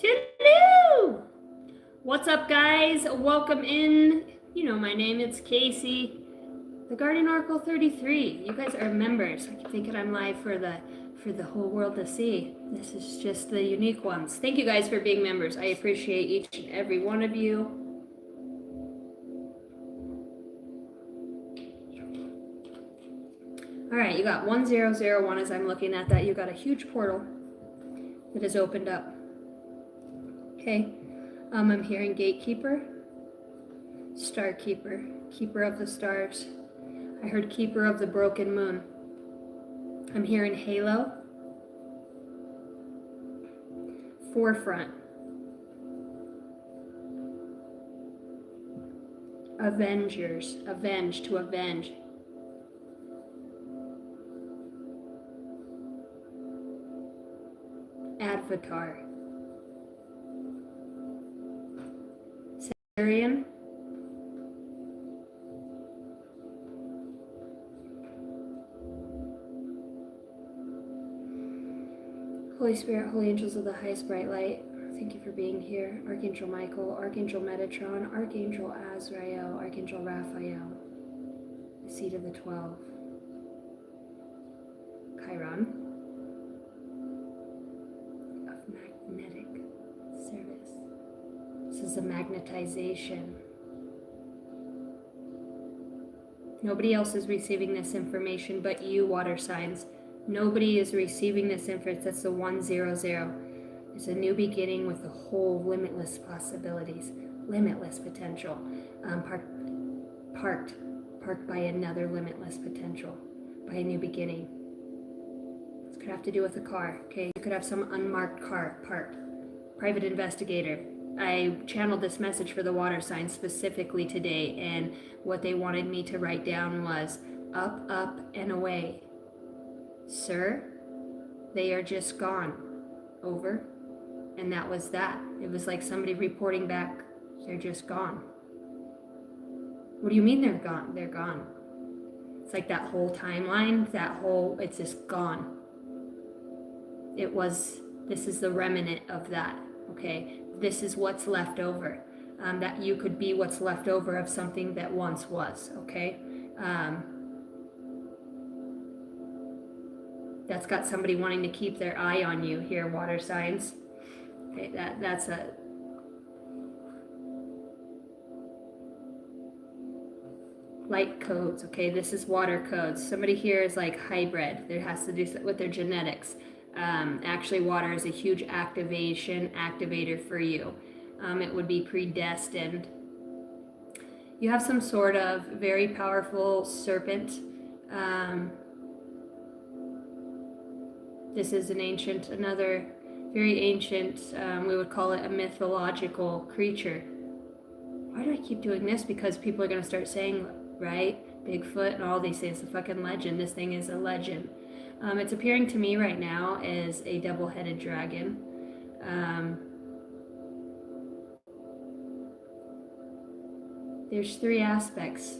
Hello! What's up, guys? Welcome in. You know my name, it's Casey. The Guardian Oracle 33. You guys are members. I keep thinking I'm live for the whole world to see. This is just the unique ones. Thank you guys for being members. I appreciate each and every one of you. All right, you got 1001 as I'm looking at that. You got a huge portal that has opened up. Okay, I'm hearing Gatekeeper, Star Keeper, Keeper of the Stars. I heard Keeper of the Broken Moon. I'm hearing Halo, Forefront, Avengers, Avenge, to avenge. Avatar, Sarian, Holy Spirit, Holy Angels of the highest bright light, thank you for being here. Archangel Michael, Archangel Metatron, Archangel Azrael, Archangel Raphael, the seed of the 12. Chiron of magnetic service. This is a magnetization. Nobody else is receiving this information but you, water signs. Nobody is receiving this information. That's the 100. It's a new beginning with a whole limitless possibilities, limitless potential. Parked by another limitless potential, by a new beginning. This could have to do with a car, okay? You could have some unmarked car parked. Private investigator. I channeled this message for the water signs specifically today, and what they wanted me to write down was up, up, and away. Sir, they are just gone. Over. And that was that. It was like somebody reporting back, they're just gone. What do you mean they're gone? They're gone. It's like that whole timeline, it's just gone. This is the remnant of that, okay? This is what's left over. That you could be what's left over of something that once was, okay? That's got somebody wanting to keep their eye on you here, water signs. Okay, that's a light codes, okay? This is water codes. Somebody here is like hybrid. There has to do with their genetics. Actually, water is a huge activator for you. It would be predestined. You have some sort of very powerful serpent. This is another very ancient, we would call it a mythological creature. Why do I keep doing this? Because people are going to start saying, right? Bigfoot and all these things, a fucking legend. This thing is a legend. It's appearing to me right now as a double-headed dragon. There's 3 aspects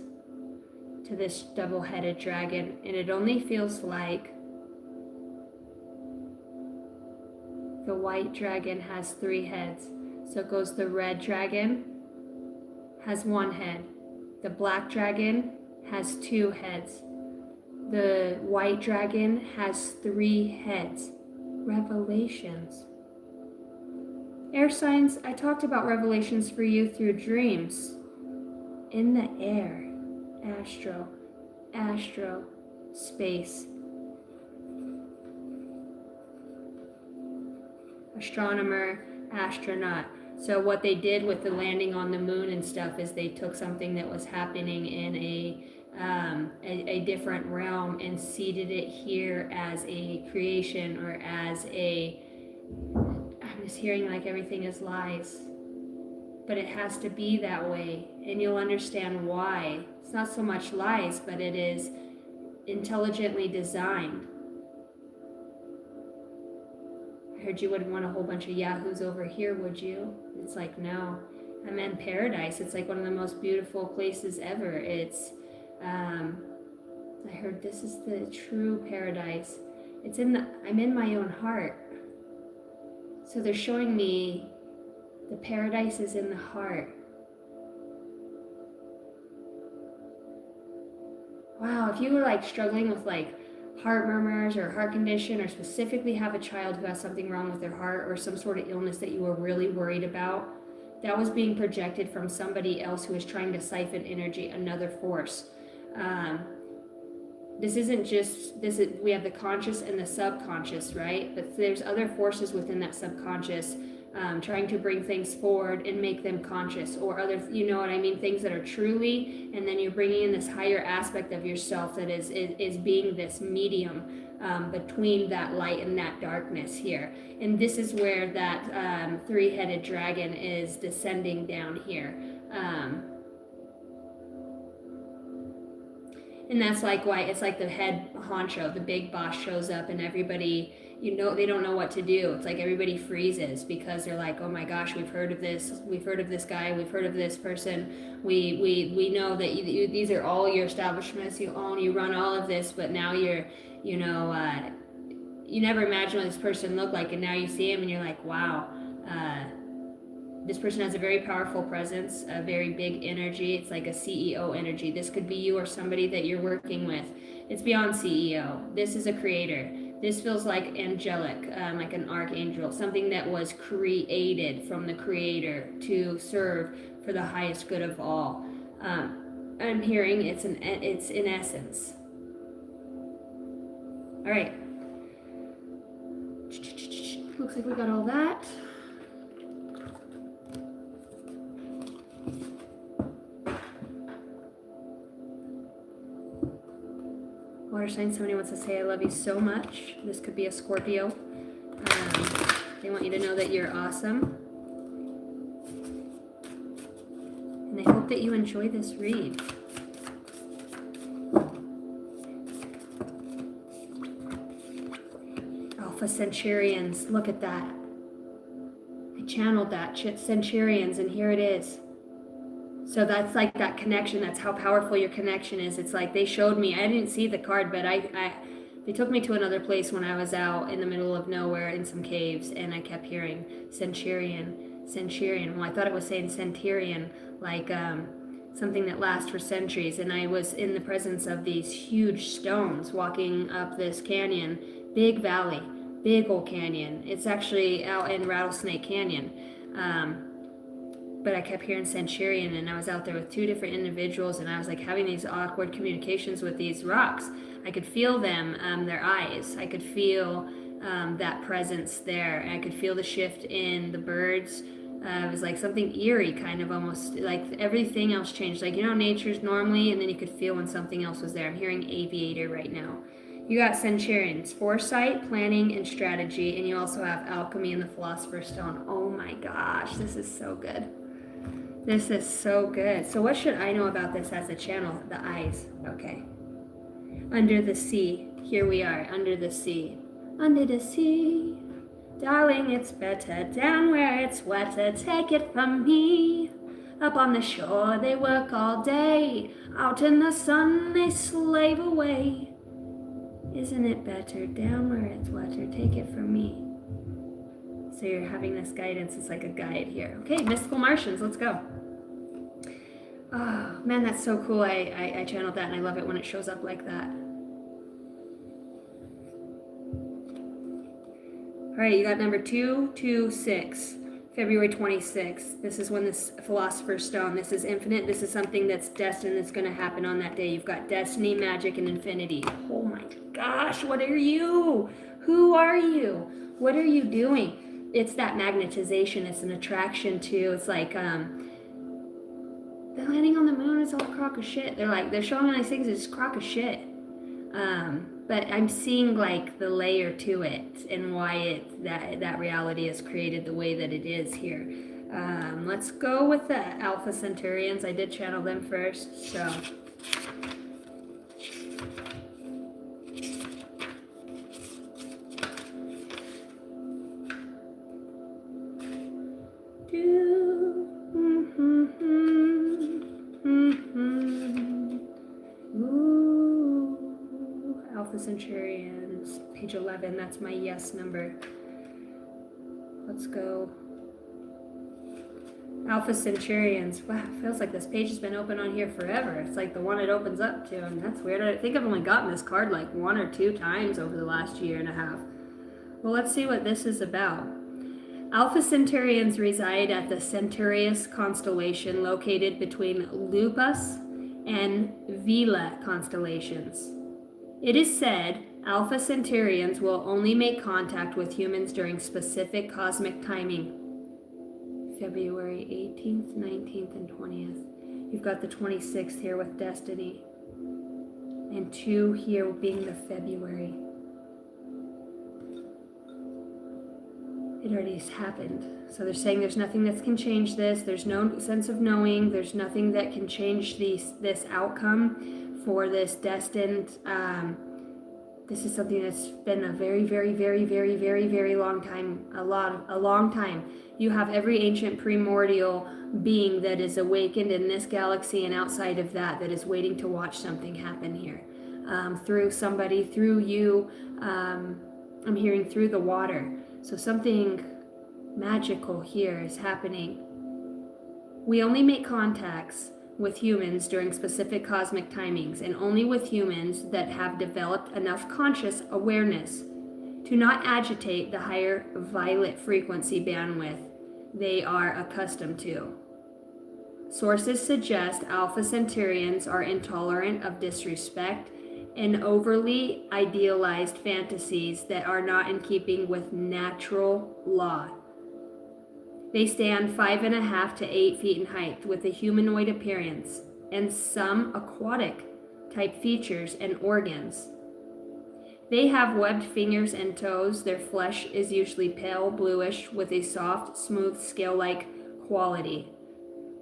to this double-headed dragon, and it only feels like the white dragon has 3 heads. So it goes, the red dragon has 1 head. The black dragon has 2 heads. The white dragon has 3 heads. Revelations. Air signs, I talked about revelations for you through dreams. In the air. Astro, space. Astronomer, astronaut. So what they did with the landing on the moon and stuff is they took something that was happening in a different realm and seeded it here as a creation, or as I'm just hearing like everything is lies. But it has to be that way, and you'll understand why. It's not so much lies, but it is intelligently designed. I heard you wouldn't want a whole bunch of yahoos over here, would you? It's like, no. I'm in paradise. It's like one of the most beautiful places ever. It's, I heard this is the true paradise. I'm in my own heart. So they're showing me the paradise is in the heart. Wow, if you were like struggling with like heart murmurs or heart condition, or specifically have a child who has something wrong with their heart or some sort of illness that you were really worried about, that was being projected from somebody else who is trying to siphon energy, another force. This isn't just this is, we have the conscious and the subconscious, right? But there's other forces within that subconscious, trying to bring things forward and make them conscious, or other, you know what I mean, things that are truly, and then you're bringing in this higher aspect of yourself that is being this medium, between that light and that darkness here. And this is where that three-headed dragon is descending down here. And that's like why it's like the head honcho, the big boss shows up, and everybody, you know, they don't know what to do. It's like everybody freezes because they're like, oh my gosh, we've heard of this guy, we've heard of this person. We know that these are all your establishments you own, you run all of this, but now you're, you know, you never imagined what this person looked like, and now you see him and you're like, wow. This person has a very powerful presence, a very big energy. It's like a CEO energy. This could be you or somebody that you're working with. It's beyond CEO. This is a creator. This feels like angelic, like an archangel, something that was created from the creator to serve for the highest good of all. I'm hearing it's in essence. All right. Looks like we got all that. Water sign, somebody wants to say I love you so much. This could be a Scorpio. They want you to know that you're awesome. And I hope that you enjoy this read. Alpha Centurions, look at that. I channeled that, Centurions, and here it is. So that's like that connection. That's how powerful your connection is. It's like they showed me, I didn't see the card, but they took me to another place when I was out in the middle of nowhere in some caves, and I kept hearing Centurion. Well, I thought it was saying Centurion, like something that lasts for centuries. And I was in the presence of these huge stones walking up this canyon, big valley, big old canyon. It's actually out in Rattlesnake Canyon. But I kept hearing Centurion, and I was out there with two different individuals, and I was like having these awkward communications with these rocks. I could feel them, their eyes. I could feel that presence there. And I could feel the shift in the birds. It was like something eerie, kind of almost like everything else changed. Like, you know, nature's normally, and then you could feel when something else was there. I'm hearing aviator right now. You got Centurions, foresight, planning, and strategy, and you also have alchemy and the philosopher's stone. Oh my gosh, this is so good. This is so good. So what should I know about this as a channel? The eyes. Okay. Under the sea. Here we are, under the sea. Under the sea. Darling, it's better down where it's wetter. Take it from me. Up on the shore, they work all day. Out in the sun, they slave away. Isn't it better down where it's wetter? Take it from me. So you're having this guidance. It's like a guide here. Okay, mystical Martians, let's go. Oh, man, that's so cool. I channeled that, and I love it when it shows up like that. All right, you got number 226, February 26th. This is when this Philosopher's Stone, this is infinite. This is something that's destined, that's going to happen on that day. You've got destiny, magic, and infinity. Oh my gosh, what are you? Who are you? What are you doing? It's that magnetization. It's an attraction too. It's like the landing on the moon is all a crock of shit. They're showing me these things. It's crock of shit. But I'm seeing like the layer to it and why that reality is created the way that it is here. Let's go with the Alpha Centurions. I did channel them first, so. Alpha Centurions, page 11, that's my yes number. Let's go. Alpha Centurions. Wow, feels like this page has been open on here forever. It's like the one it opens up to, and that's weird. I think I've only gotten this card like 1 or 2 times over the last year and a half. Well, let's see what this is about. Alpha Centurions reside at the Centaurus constellation located between Lupus and Vela constellations. It is said Alpha Centurions will only make contact with humans during specific cosmic timing. February 18th, 19th, and 20th. You've got the 26th here with Destiny. And 2 here being the February. It already has happened. So they're saying there's nothing that can change this. There's no sense of knowing. There's nothing that can change this outcome for this destined. This is something that's been a very, very, very, very, very, very long time. A long time. You have every ancient primordial being that is awakened in this galaxy and outside of that is waiting to watch something happen here. Through somebody, through you. I'm hearing through the water. So something magical here is happening. We only make contacts with humans during specific cosmic timings, and only with humans that have developed enough conscious awareness to not agitate the higher violet frequency bandwidth they are accustomed to. Sources suggest Alpha Centurions are intolerant of disrespect and overly idealized fantasies that are not in keeping with natural law. They stand 5.5 to 8 feet in height with a humanoid appearance and some aquatic type features and organs. They have webbed fingers and toes. Their flesh is usually pale bluish with a soft, smooth, scale-like quality.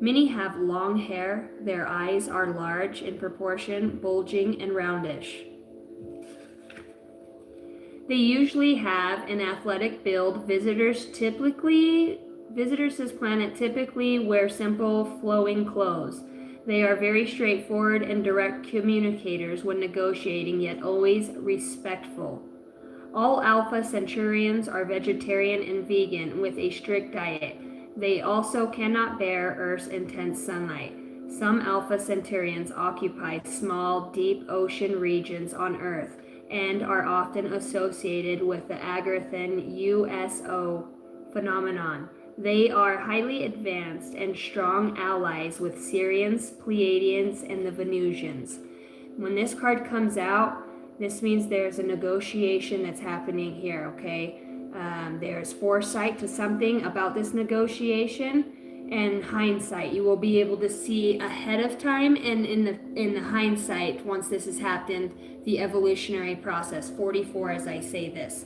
Many have long hair. Their eyes are large in proportion, bulging and roundish. They usually have an athletic build. Visitors to this planet typically wear simple, flowing clothes. They are very straightforward and direct communicators when negotiating, yet always respectful. All Alpha Centurions are vegetarian and vegan with a strict diet. They also cannot bear Earth's intense sunlight. Some Alpha Centurions occupy small, deep ocean regions on Earth and are often associated with the Agrathan USO phenomenon. They are highly advanced and strong allies with Sirians, Pleiadians, and the Venusians. When this card comes out, this means there's a negotiation that's happening here, okay? There's foresight to something about this negotiation and hindsight. You will be able to see ahead of time and in the hindsight, once this has happened, the evolutionary process. 44 as I say this.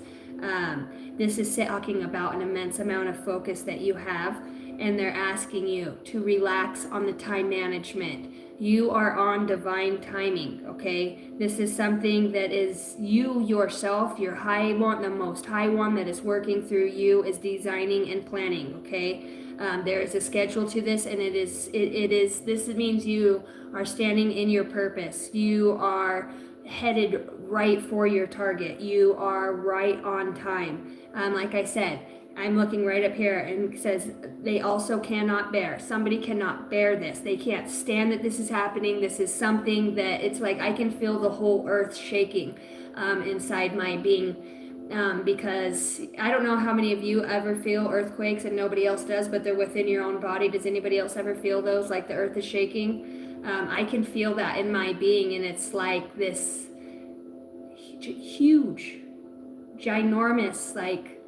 This is talking about an immense amount of focus that you have, and they're asking you to relax on the time management. You are on divine timing, okay? This is something that is you yourself, your high one, the most high one that is working through you is designing and planning, okay? There is a schedule to this, and this means you are standing in your purpose. You are headed right for your target. You are right on time. Like I said, I'm looking right up here and it says they also cannot bear. Somebody cannot bear this. They can't stand that this is happening. This is something that it's like I can feel the whole earth shaking inside my being. Because I don't know how many of you ever feel earthquakes and nobody else does, but they're within your own body. Does anybody else ever feel those, like the earth is shaking? I can feel that in my being, and it's like this huge, ginormous, like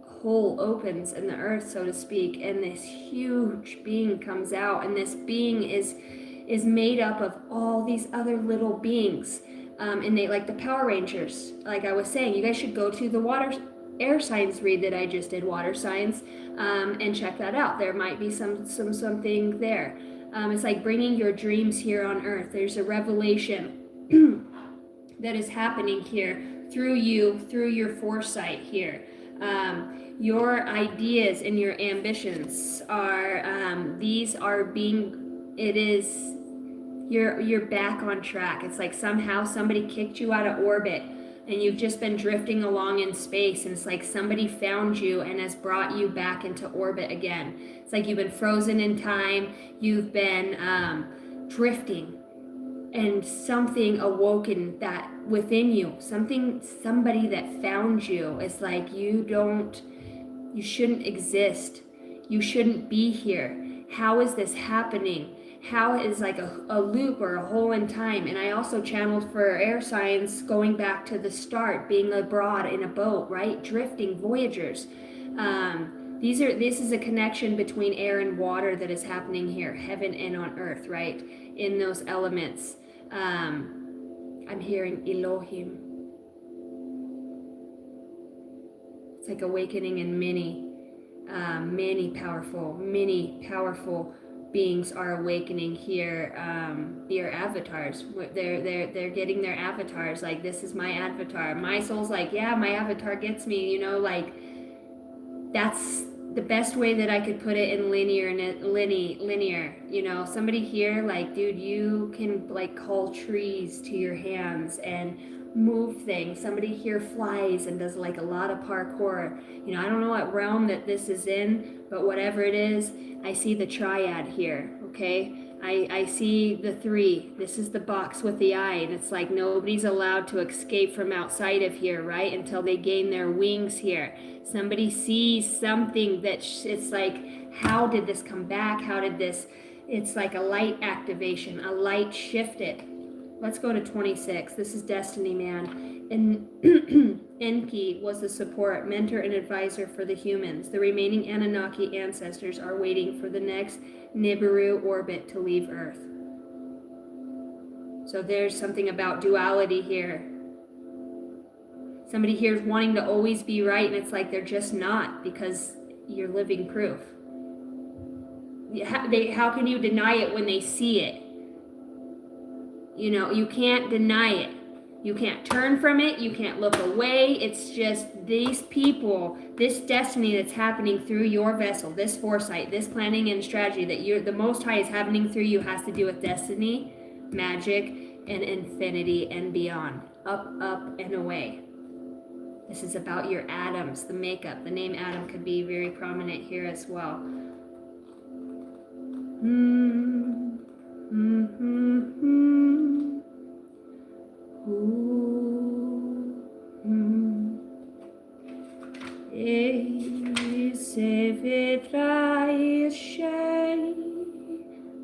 hole opens in the earth, so to speak, and this huge being comes out, and this being is made up of all these other little beings. And they, like the Power Rangers, like I was saying, you guys should go to the air signs read that I just did, water signs, and check that out. There might be something there. It's like bringing your dreams here on earth. There's a revelation that is happening here through you, through your foresight here. Your ideas and your ambitions are, you're back on track. It's like somehow somebody kicked you out of orbit and you've just been drifting along in space, and it's like somebody found you and has brought you back into orbit again. It's like you've been frozen in time, you've been drifting, and something awoken that within you, somebody that found you. It's like you shouldn't exist, you shouldn't be here. How is this happening? How is like a loop or a hole in time? And I also channeled for air signs going back to the start, being abroad in a boat, right? Drifting voyagers. This is a connection between air and water that is happening here, heaven and on earth, right? In those elements. I'm hearing Elohim. It's like awakening in many powerful beings are awakening here. Your avatars, they're getting their avatars. Like, this is my avatar. My soul's like, yeah, my avatar gets me. You know, like, that's the best way that I could put it in linear. You know, somebody here, like, dude, you can like call trees to your hands and move things. Somebody here flies and does like a lot of parkour. You know, I don't know what realm that this is in, but whatever it is, I see the triad here, okay? I see the three. This is the box with the eye, and it's like nobody's allowed to escape from outside of here, right? Until they gain their wings here. Somebody sees something that it's like, how did this come back? How did this? It's like a light activation, a light shifted. Let's go to 26. This is Destiny Man. And Enki was the support, mentor, and advisor for the humans. The remaining Anunnaki ancestors are waiting for the next Nibiru orbit to leave Earth. So there's something about duality here. Somebody here is wanting to always be right, and it's like they're just not, because you're living proof. How can you deny it when they see it? You know, you can't deny it. You can't turn from it. You can't look away. It's just these people, this destiny that's happening through your vessel, this foresight, this planning and strategy that the Most High is happening through you has to do with destiny, magic, and infinity and beyond. Up, up, and away. This is about your atoms, the makeup. The name Adam could be very prominent here as well.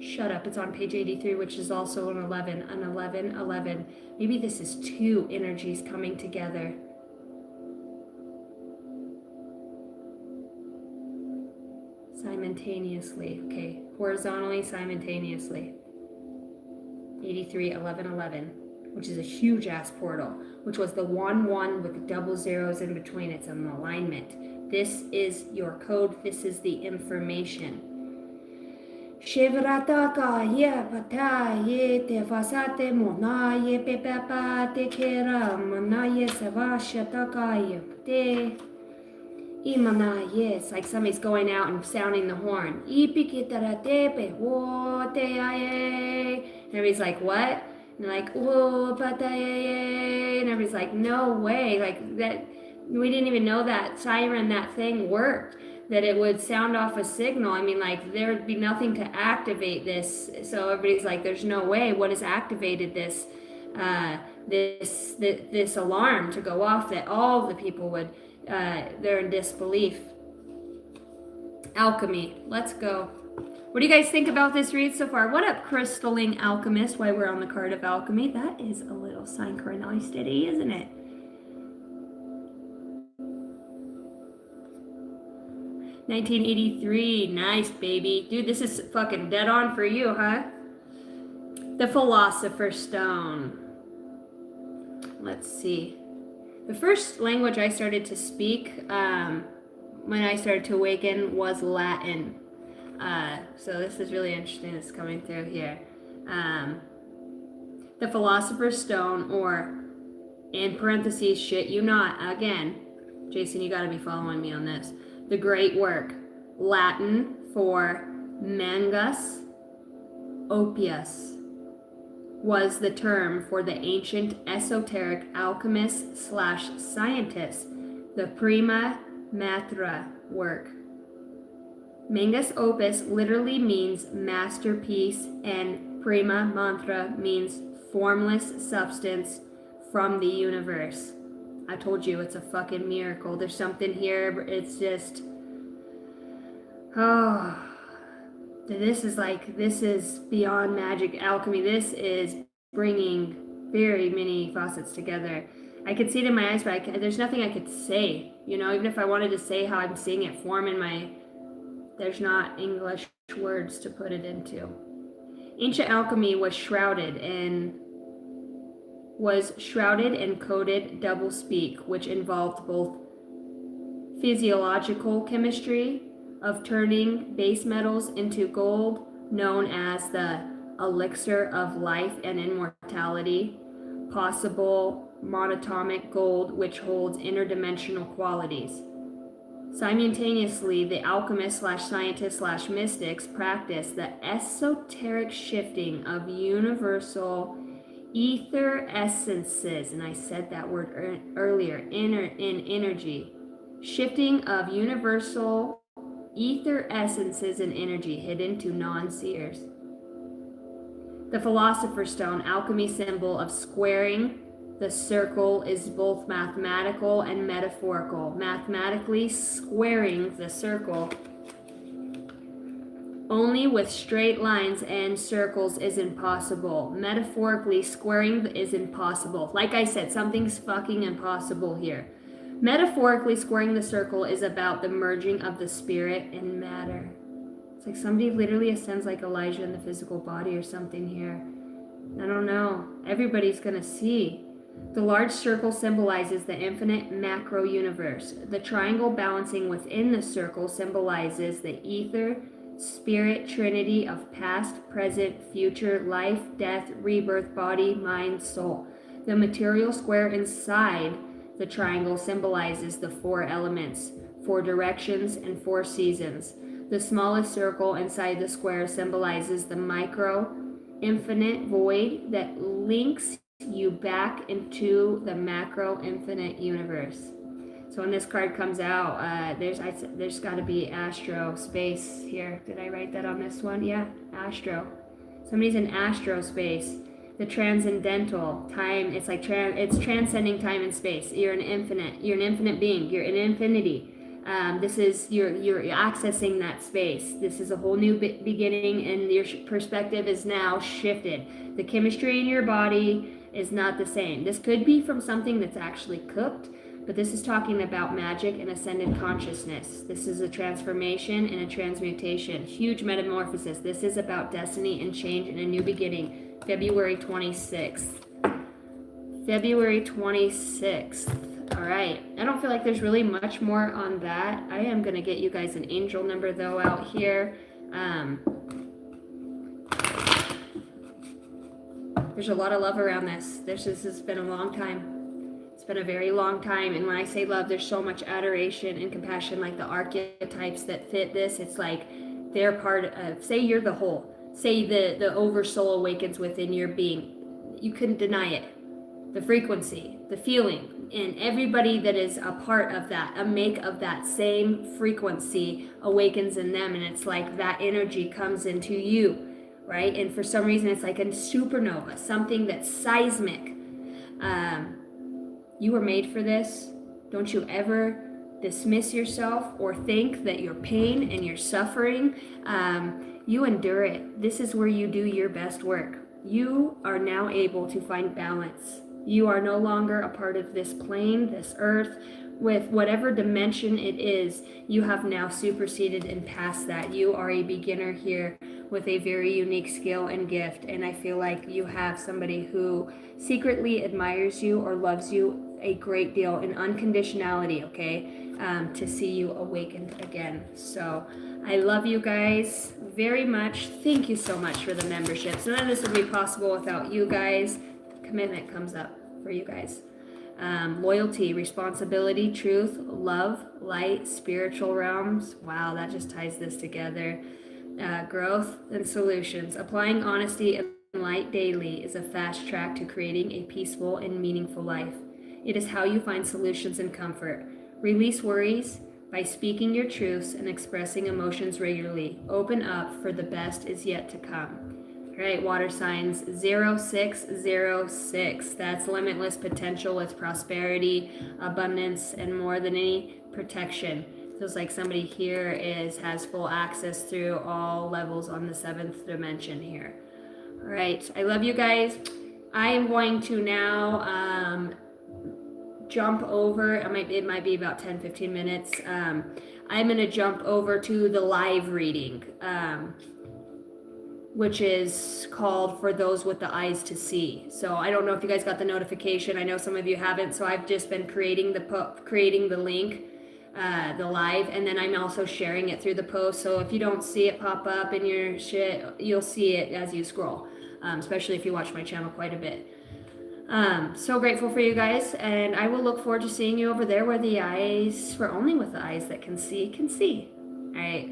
Shut up, it's on page 83, which is also an 11. Maybe this is two energies coming together. Simultaneously, okay, horizontally, simultaneously. 83, 11, which is a huge ass portal, which was the 1 with double zeros in between. It's an alignment. This is your code. This is the information. Shivrataka ye pata ye te fasate mona ye pepapa te kera mana ye savashataka ye te imana yes, like somebody's going out and sounding the horn. And everybody's like, what? And they're like, whoa, and everybody's like, no way, like that. We didn't even know that siren, that thing worked, that it would sound off a signal. I mean, like, there would be nothing to activate this. So everybody's like, there's no way. What has activated this, this alarm to go off, that all the people would, they're in disbelief. Alchemy. Let's go. What do you guys think about this read so far? What up, Crystalline Alchemist? While we're on the card of alchemy, that is a little synchronicity, isn't it? 1983, nice, baby. Dude, this is fucking dead on for you, huh? The Philosopher's Stone. Let's see. The first language I started to speak when I started to awaken was Latin. So this is really interesting. It's coming through here. The Philosopher's Stone, or in parentheses, shit you not. Again, Jason, you gotta be following me on this. The Great Work, Latin for mangus opus, was the term for the ancient esoteric alchemists slash scientists, the Prima Matra work. Mangas opus literally means masterpiece, and Prima Mantra means formless substance from the universe. I told you it's a fucking miracle. There's something here. It's just, oh, this is beyond magic alchemy. This is bringing very many facets together. I could see it in my eyes, but there's nothing I could say. Even if I wanted to say how I'm seeing it form in my, there's not English words to put it into. Ancient alchemy was shrouded in coded doublespeak, which involved both physiological chemistry of turning base metals into gold, known as the elixir of life and immortality, possible monatomic gold, which holds interdimensional qualities. Simultaneously, the alchemists slash scientists slash mystics practice the esoteric shifting of universal ether essences, and I said that word earlier, in energy. Shifting of universal ether essences and energy hidden to non-seers. The Philosopher's Stone, alchemy symbol of squaring the circle, is both mathematical and metaphorical. Mathematically, squaring the circle only with straight lines and circles is impossible. Metaphorically, squaring is impossible. Like I said, something's fucking impossible here. Metaphorically, squaring the circle is about the merging of the spirit and matter. It's like somebody literally ascends like Elijah in the physical body or something here. I don't know. Everybody's gonna see. The large circle symbolizes the infinite macro universe. The triangle balancing within the circle symbolizes the ether, spirit trinity of past, present, future, life, death, rebirth, body, mind, soul. The material square inside the triangle symbolizes the four elements, four directions, and four seasons. The smallest circle inside the square symbolizes the micro, infinite void that links you back into the macro, infinite universe. So when this card comes out, there's got to be astro space here. Did I write that on this one? Yeah, astro. Somebody's in astro space. The transcendental time. It's like it's transcending time and space. You're an infinite being. You're in infinity. This is you're accessing that space. This is a whole new beginning, and your perspective is now shifted. The chemistry in your body is not the same. This could be from something that's actually cooked, but this is talking about magic and ascended consciousness. This is a transformation and a transmutation, huge metamorphosis. This is about destiny and change and a new beginning. February 26th. February 26th. All right. I don't feel like there's really much more on that. I am going to get you guys an angel number, though, out here. There's a lot of love around this. This has been a long time. It's been a very long time. And when I say love, there's so much adoration and compassion, like the archetypes that fit this. It's like they're part of, say you're the whole. Say the oversoul awakens within your being. You couldn't deny it. The frequency, the feeling, and everybody that is a part of that, a make of that same frequency awakens in them. And it's like that energy comes into you. Right? And for some reason, it's like a supernova, something that's seismic. You were made for this. Don't you ever dismiss yourself or think that your pain and your suffering, you endure it. This is where you do your best work. You are now able to find balance. You are no longer a part of this plane, this earth, with whatever dimension it is. You have now superseded and passed that. You are a beginner here with a very unique skill and gift, and I feel like you have somebody who secretly admires you or loves you a great deal in unconditionality, okay, to see you awakened again. So I love you guys very much. Thank you so much for the memberships. None of this would be possible without you guys. Commitment comes up for you guys. Loyalty, responsibility, truth, love, light, spiritual realms. Wow, that just ties this together. Growth and solutions, applying honesty and Light daily is a fast track to creating a peaceful and meaningful life. It is how you find solutions and comfort. Release worries by speaking your truths and expressing emotions regularly. Open up, for the best is yet to come. All right, water signs 0606. That's limitless potential with prosperity, abundance, and more than any protection. Feels like somebody here has full access through all levels on the 7th dimension here. All right, I love you guys. I am going to now jump over. It might be about 10-15 minutes. I'm going to jump over to the live reading, which is called For Those with the Eyes to See. So I don't know if you guys got the notification. I know some of you haven't. So I've just been creating the link, the live, and then I'm also sharing it through the post. So if you don't see it pop up in your shit, you'll see it as you scroll, especially if you watch my channel quite a bit. So grateful for you guys, and I will look forward to seeing you over there where the eyes, for only with the eyes that can see, can see. All right.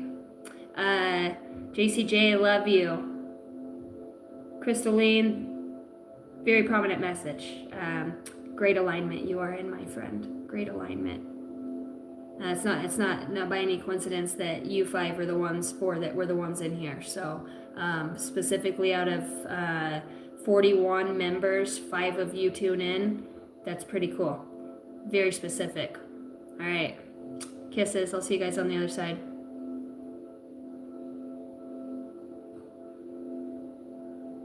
JCJ, I love you. Crystalline, very prominent message. Great alignment you are in, my friend. Great alignment. It's not by any coincidence that you 5 are the ones, 4 that were the ones in here. So specifically out of 41 members, 5 of you tune in. That's pretty cool. Very specific. All right. Kisses. I'll see you guys on the other side.